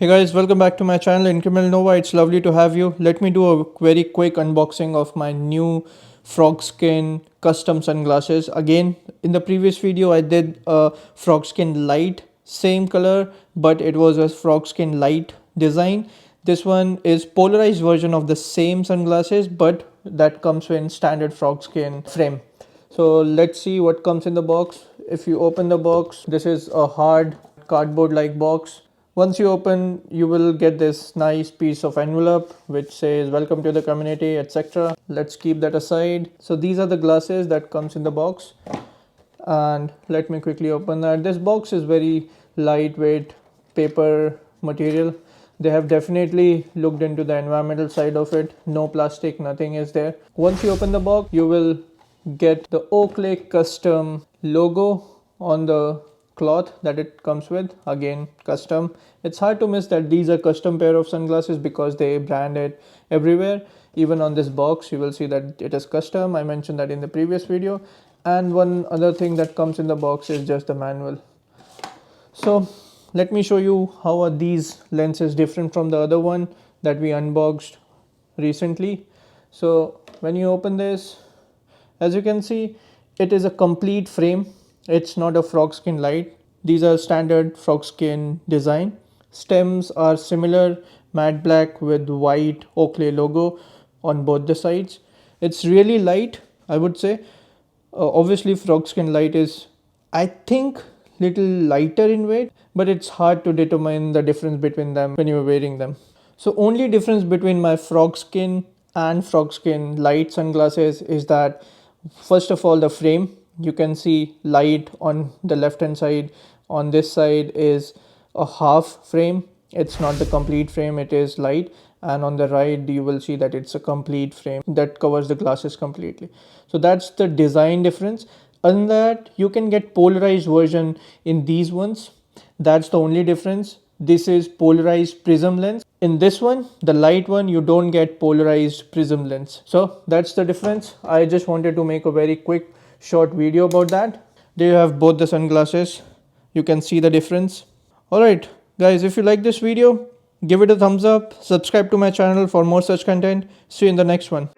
Hey guys, welcome back to my channel Incremental Nova. It's lovely to have you. Let me do a very quick unboxing of my new Frogskin custom sunglasses. Again, in the previous video I did a Frogskin Lite, same color, but it was a Frogskin Lite design. This one is polarized version of the same sunglasses, but that comes in standard Frogskin frame. So let's see what comes in the box. If you open the box, this is a hard cardboard like box. Once you open, you will get this nice piece of envelope which says welcome to the community, etc. Let's keep that aside. So these are the glasses that comes in the box, and let me quickly open that. This box is very lightweight paper material. They have definitely looked into the environmental side of it. No plastic, nothing is there. Once you open the box, you will get the Oakley custom logo on the cloth that it comes with. Again, custom. It's hard to miss that these are custom pair of sunglasses because they brand it everywhere. Even on this box you will see that it is custom. I mentioned that in the previous video. And one other thing that comes in the box is just the manual. So let me show you how are these lenses different from the other one that we unboxed recently. So when you open this, as you can see, it is a complete frame. It's not a Frogskin Lite. These are standard Frogskin design. Stems are similar, matte black with white Oakley logo on both the sides. It's really light, I would say. Obviously Frogskin Lite is, I think, little lighter in weight, but it's hard to determine the difference between them when you're wearing them. So only difference between my Frogskin and Frogskin Lite sunglasses is that, first of all, the frame. You can see light on the left hand side. On this side is a half frame. It's not the complete frame, it is light. And on the right you will see that it's a complete frame that covers the glasses completely. So that's the design difference. Other than that, you can get polarized version in these ones. That's the only difference. This is polarized prism lens. In this one, the light one, you don't get polarized prism lens. So that's the difference. I just wanted to make a very quick short video about that. There you have both the sunglasses. You can see the difference. Alright guys, if you like this video, give it a thumbs up, subscribe to my channel for more such content. See you in the next one.